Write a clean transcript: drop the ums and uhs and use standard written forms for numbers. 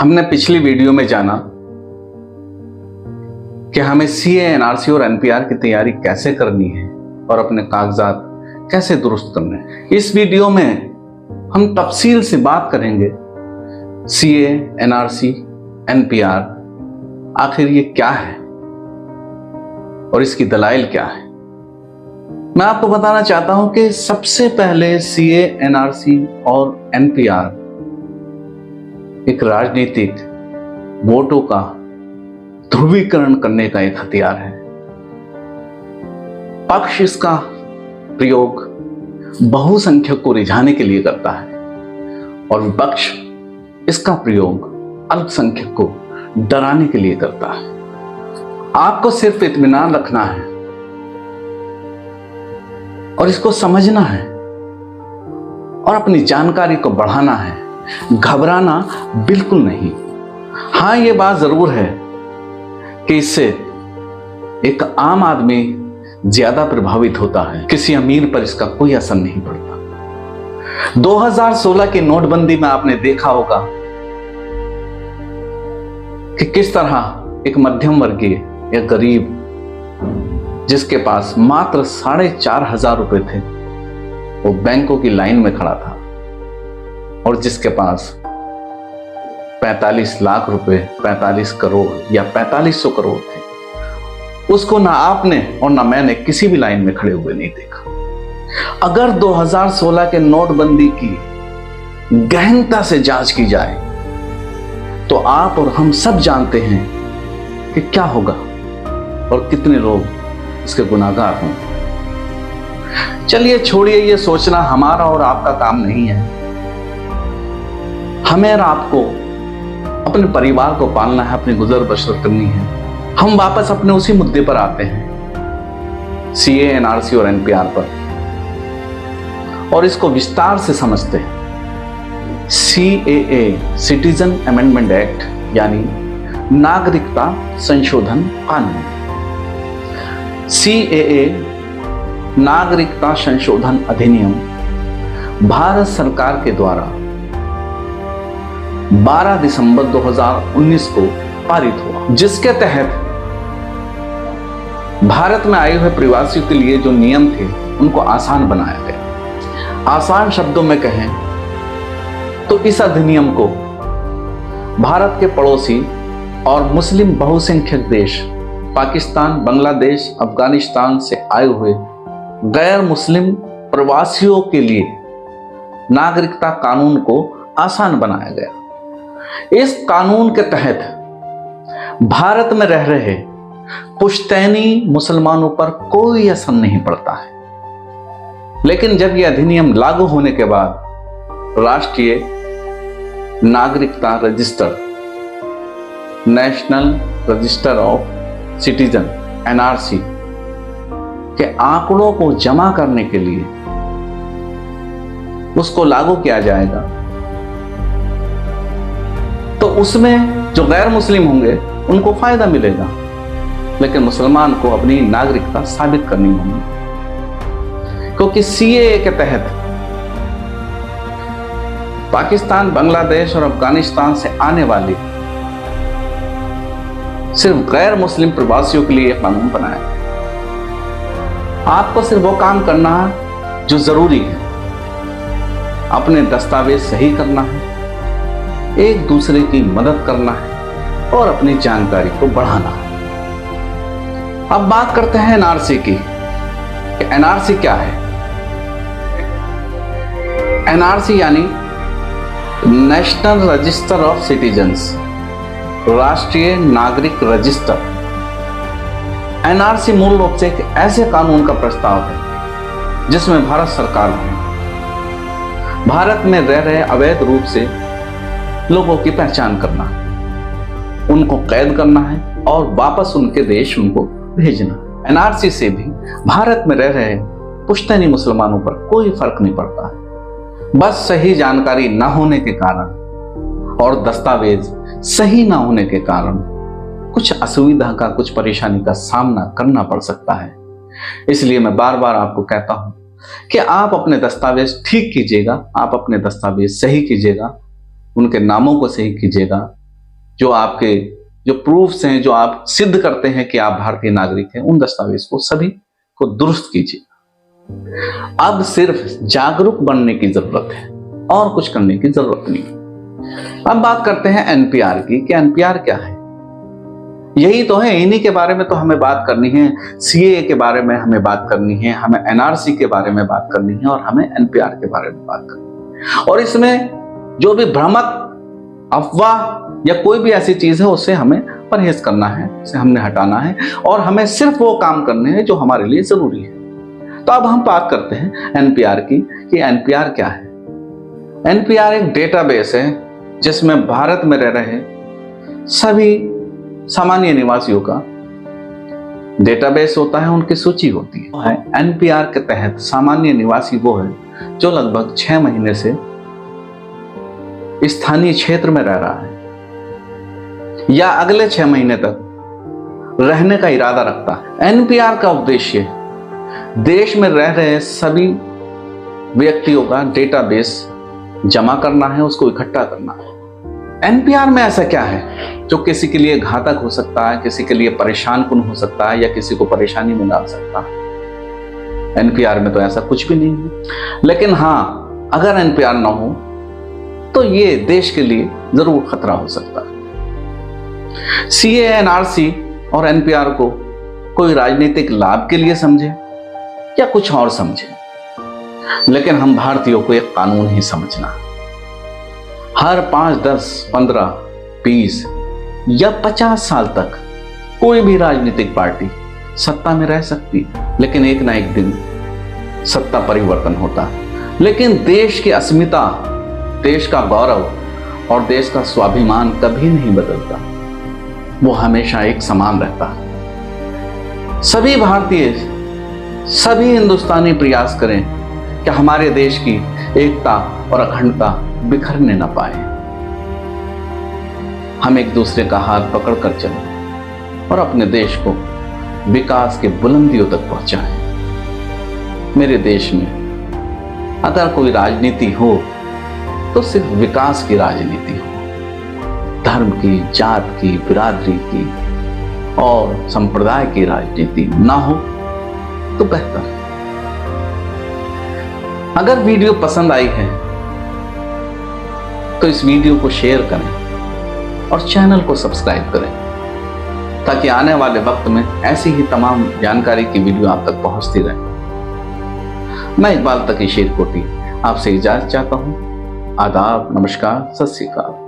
हमने पिछली वीडियो में जाना कि हमें सीए, एनआरसी और एनपीआर की तैयारी कैसे करनी है और अपने कागजात कैसे दुरुस्त करने हैं। इस वीडियो में हम तफसील से बात करेंगे सीए, एनआरसी, एनपीआर आखिर ये क्या है और इसकी दलाइल क्या है। मैं आपको बताना चाहता हूं कि सबसे पहले सीए, एनआरसी और एनपीआर एक राजनीतिक वोटों का ध्रुवीकरण करने का एक हथियार है। पक्ष इसका प्रयोग बहुसंख्यक को रिझाने के लिए करता है और विपक्ष इसका प्रयोग अल्पसंख्यक को डराने के लिए करता है। आपको सिर्फ इत्मीनान रखना है और इसको समझना है और अपनी जानकारी को बढ़ाना है, घबराना बिल्कुल नहीं। हां, यह बात जरूर है कि इससे एक आम आदमी ज्यादा प्रभावित होता है, किसी अमीर पर इसका कोई असर नहीं पड़ता। 2016 की नोटबंदी में आपने देखा होगा कि किस तरह एक मध्यम वर्गीय या गरीब जिसके पास मात्र 4,500 रुपए थे वो बैंकों की लाइन में खड़ा था और जिसके पास 45 लाख रुपए, 45 करोड़ या 4500 करोड़ थे, उसको ना आपने और ना मैंने किसी भी लाइन में खड़े हुए नहीं देखा। अगर 2016 के नोटबंदी की गहनता से जांच की जाए तो आप और हम सब जानते हैं कि क्या होगा और कितने लोग इसके गुनाहगार होंगे। चलिए छोड़िए, ये सोचना हमारा और आपका काम नहीं है। हमें और आपको अपने परिवार को पालना है, अपनी गुजर बसर करनी है। हम वापस अपने उसी मुद्दे पर आते हैं, सीए, एनआरसी और एनपीआर पर, और इसको विस्तार से समझते हैं। सीएए, सिटीजन अमेंडमेंट एक्ट, यानी नागरिकता संशोधन कानून। सीएए, नागरिकता संशोधन अधिनियम, भारत सरकार के द्वारा 12 दिसंबर 2019 को पारित हुआ, जिसके तहत भारत में आए हुए प्रवासियों के लिए जो नियम थे उनको आसान बनाया गया। आसान शब्दों में कहें तो इस अधिनियम को भारत के पड़ोसी और मुस्लिम बहुसंख्यक देश पाकिस्तान, बांग्लादेश, अफगानिस्तान से आए हुए गैर मुस्लिम प्रवासियों के लिए नागरिकता कानून को आसान बनाया गया। इस कानून के तहत भारत में रह रहे पुश्तैनी मुसलमानों पर कोई असर नहीं पड़ता है। लेकिन जब यह अधिनियम लागू होने के बाद राष्ट्रीय नागरिकता register, national register of citizen, NRC के आंकड़ों को जमा करने के लिए उसको लागू किया जाएगा, तो उसमें जो गैर मुस्लिम होंगे उनको फायदा मिलेगा, लेकिन मुसलमान को अपनी नागरिकता साबित करनी होगी। क्योंकि सीएए के तहत पाकिस्तान, बांग्लादेश और अफगानिस्तान से आने वाली सिर्फ गैर मुस्लिम प्रवासियों के लिए कानून बनाया है। आपको सिर्फ वो काम करना है जो जरूरी है, अपने दस्तावेज सही करना है, एक दूसरे की मदद करना है और अपनी जानकारी को बढ़ाना है। अब बात करते हैं एनआरसी की। एनआरसी क्या है? एनआरसी यानी नेशनल रजिस्टर ऑफ सिटीजन्स, राष्ट्रीय नागरिक रजिस्टर। एनआरसी मूल रूप से एक ऐसे कानून का प्रस्ताव है जिसमें भारत सरकार ने भारत में रह रहे अवैध रूप से लोगों की पहचान करना है, उनको कैद करना है और वापस उनके देश उनको भेजना। एनआरसी से भी भारत में रह रहे पुश्तैनी मुसलमानों पर कोई फर्क नहीं पड़ता है। बस सही जानकारी न होने के कारण और दस्तावेज सही ना होने के कारण कुछ असुविधा का, कुछ परेशानी का सामना करना पड़ सकता है। इसलिए मैं बार बार आपको कहता हूं कि आप अपने दस्तावेज ठीक कीजिएगा, आप अपने दस्तावेज सही कीजिएगा, उनके नामों को सही कीजिएगा जो आपके जो प्रूफ्स हैं, जो आप सिद्ध करते हैं कि आप भारतीय नागरिक हैं, उन दस्तावेज को सभी को दुरुस्त कीजिए। अब सिर्फ जागरूक बनने की जरूरत है और कुछ करने की जरूरत नहीं। अब बात करते हैं एनपीआर की कि एनपीआर क्या है। यही तो है, इन्हीं के बारे में तो हमें बात करनी है। सीएए के बारे में हमें बात करनी है, हमें एनआरसी के बारे में बात करनी है और हमें एनपीआर के बारे में बात करनी है। और इसमें जो भी भ्रामक अफवाह या कोई भी ऐसी चीज है उससे हमें परहेज करना है, उसे हमने हटाना है और हमें सिर्फ वो काम करने हैं जो हमारे लिए जरूरी है। तो अब हम बात करते हैं एनपीआर की कि एनपीआर क्या है। एनपीआर एक डेटाबेस है जिसमें भारत में रह रहे सभी सामान्य निवासियों का डेटाबेस होता है, उनकी सूची होती है। एनपीआर के तहत सामान्य निवासी वो है जो लगभग 6 महीने से स्थानीय क्षेत्र में रह रहा है या अगले 6 महीने तक रहने का इरादा रखता है। एनपीआर का उद्देश्य देश में रह रहे सभी व्यक्तियों का डेटाबेस जमा करना है, उसको इकट्ठा करना है। एनपीआर में ऐसा क्या है जो किसी के लिए घातक हो सकता है, किसी के लिए परेशान कुन हो सकता है या किसी को परेशानी में डाल सकता है? एनपीआर में तो ऐसा कुछ भी नहीं है। लेकिन हाँ, अगर एनपीआर ना हो तो ये देश के लिए जरूर खतरा हो सकता है। सीएए, एनआरसी और एनपीआर को कोई राजनीतिक लाभ के लिए समझे या कुछ और समझे, लेकिन हम भारतीयों को एक कानून ही समझना। हर 5, 10, 15, 20 या 50 साल तक कोई भी राजनीतिक पार्टी सत्ता में रह सकती है, लेकिन एक ना एक दिन सत्ता परिवर्तन होता है। लेकिन देश की अस्मिता, देश का गौरव और देश का स्वाभिमान कभी नहीं बदलता, वो हमेशा एक समान रहता है। सभी भारतीय, सभी हिंदुस्तानी प्रयास करें कि हमारे देश की एकता और अखंडता बिखरने न पाए। हम एक दूसरे का हाथ पकड़कर चलें और अपने देश को विकास के बुलंदियों तक पहुंचाएं। मेरे देश में अगर कोई राजनीति हो तो सिर्फ विकास की राजनीति हो, धर्म की, जात की, बिरादरी की और संप्रदाय की राजनीति ना हो तो बेहतर है। अगर वीडियो पसंद आई है तो इस वीडियो को शेयर करें और चैनल को सब्सक्राइब करें ताकि आने वाले वक्त में ऐसी ही तमाम जानकारी की वीडियो आप तक पहुंचती रहे। मैं इकबाल तकी शेरकोटी आपसे इजाजत चाहता हूं। आदाब, नमस्कार, सत श्री अकाल।